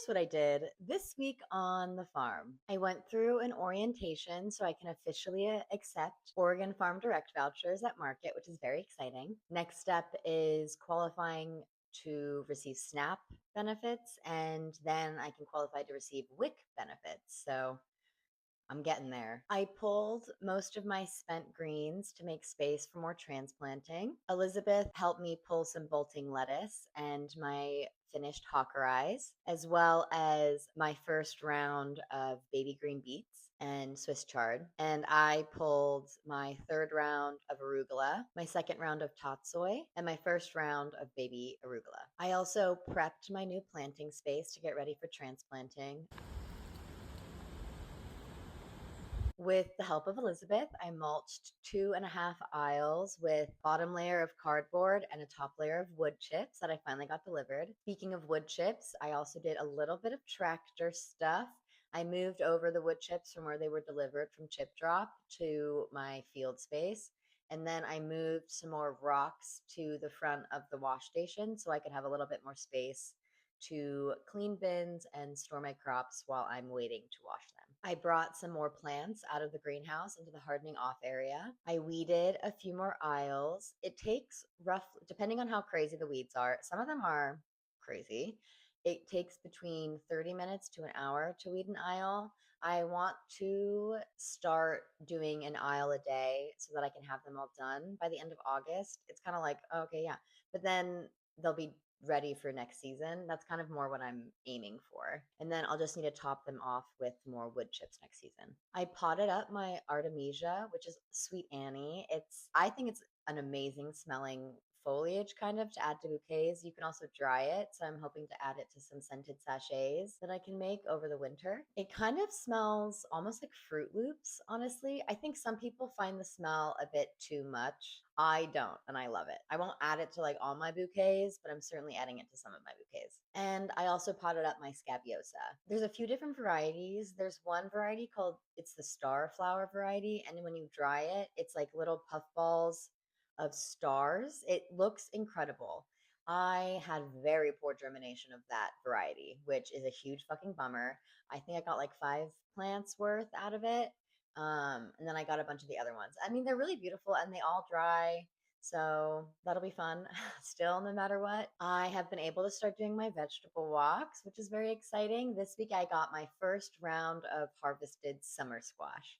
what I did this week on the farm. I went through an orientation so I can officially accept Oregon Farm Direct Vouchers at market, which is very exciting. Next step is qualifying to receive SNAP benefits, and then I can qualify to receive WIC benefits. So I'm getting there. I pulled most of my spent greens to make space for more transplanting. Elizabeth helped me pull some bolting lettuce and my finished hakureis, as well as my first round of baby green beets and Swiss chard. And I pulled my third round of arugula, my second round of tatsoi, and my first round of baby arugula. I also prepped my new planting space to get ready for transplanting. With the help of Elizabeth, I mulched 2.5 aisles with bottom layer of cardboard and a top layer of wood chips that I finally got delivered. Speaking of wood chips, I also did a little bit of tractor stuff. I moved over the wood chips from where they were delivered from Chip Drop to my field space. And then I moved some more rocks to the front of the wash station so I could have a little bit more space to clean bins and store my crops while I'm waiting to wash them. I brought some more plants out of the greenhouse into the hardening off area. I weeded a few more aisles. It takes roughly, depending on how crazy the weeds are, some of them are crazy. It takes between 30 minutes to an hour to weed an aisle. I want to start doing an aisle a day so that I can have them all done by the end of August. It's kind of like, oh, okay, yeah. But then they'll be ready for next season. That's kind of more what I'm aiming for. And then I'll just need to top them off with more wood chips next season. I potted up my Artemisia, which is Sweet Annie. I think it's an amazing smelling foliage kind of to add to bouquets. You can also dry it, so I'm hoping to add it to some scented sachets that I can make over the winter. It kind of smells almost like Fruit Loops, honestly. I think some people find the smell a bit too much. I don't, and I love it. I won't add it to like all my bouquets, but I'm certainly adding it to some of my bouquets. And I also potted up my scabiosa. There's a few different varieties. There's one variety called, it's the star flower variety, and when you dry it, it's like little puff balls of stars. It looks incredible. I had very poor germination of that variety, which is a huge fucking bummer. I think I got like 5 plants worth out of it. And then I got a bunch of the other ones. I mean, they're really beautiful and they all dry. So that'll be fun still, no matter what. I have been able to start doing my vegetable walks, which is very exciting. This week I got my first round of harvested summer squash.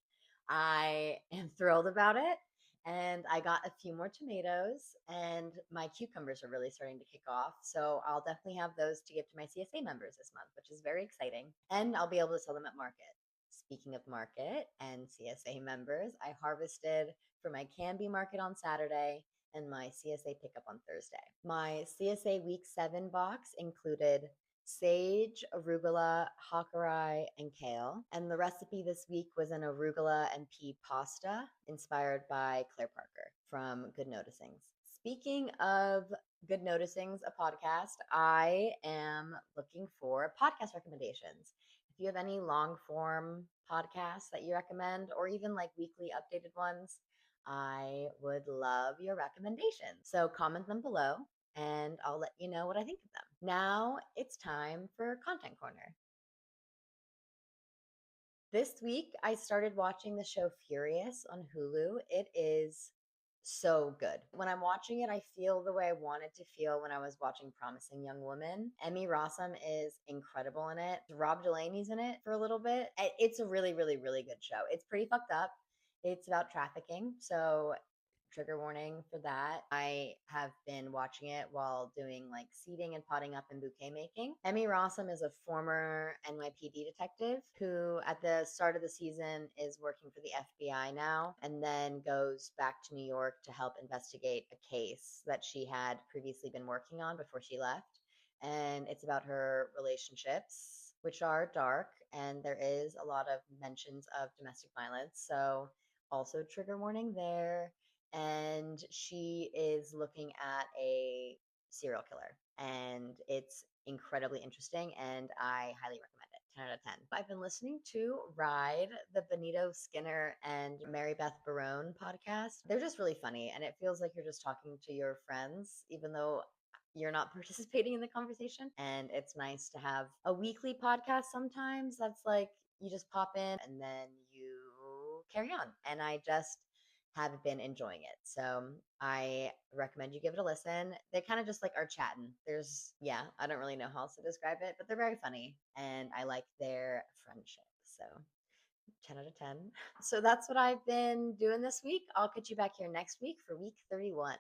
I am thrilled about it. And I got a few more tomatoes, and my cucumbers are really starting to kick off. So I'll definitely have those to give to my CSA members this month, which is very exciting. And I'll be able to sell them at market. Speaking of market and CSA members, I harvested for my Canby market on Saturday and my CSA pickup on Thursday. My CSA week 7 box included sage, arugula, hakurei, and kale. And the recipe this week was an arugula and pea pasta inspired by Claire Parker from Good Noticings. Speaking of Good Noticings, a podcast, I am looking for podcast recommendations. If you have any long form podcasts that you recommend, or even like weekly updated ones, I would love your recommendations. So comment them below and I'll let you know what I think of them. Now it's time for Content Corner. This week, I started watching the show Furious on Hulu. It is so good. When I'm watching it, I feel the way I wanted to feel when I was watching Promising Young Woman. Emmy Rossum is incredible in it. Rob Delaney's in it for a little bit. It's a really, really, really good show. It's pretty fucked up. It's about trafficking. So trigger warning for that. I have been watching it while doing like seeding and potting up and bouquet making. Emmy Rossum is a former NYPD detective who, at the start of the season, is working for the FBI now and then goes back to New York to help investigate a case that she had previously been working on before she left. And it's about her relationships, which are dark, and there is a lot of mentions of domestic violence. So, also trigger warning there. And she is looking at a serial killer, and it's incredibly interesting, and I highly recommend it. 10 out of 10. I've been listening to Ride, the Benito Skinner and Marybeth Barone podcast. They're just really funny, and it feels like you're just talking to your friends, even though you're not participating in the conversation. And it's nice to have a weekly podcast sometimes that's like you just pop in and then you carry on. And I just have been enjoying it. So I recommend you give it a listen. They kind of just like are chatting. Yeah, I don't really know how else to describe it, but they're very funny and I like their friendship. So 10 out of 10. So that's what I've been doing this week. I'll catch you back here next week for week 31.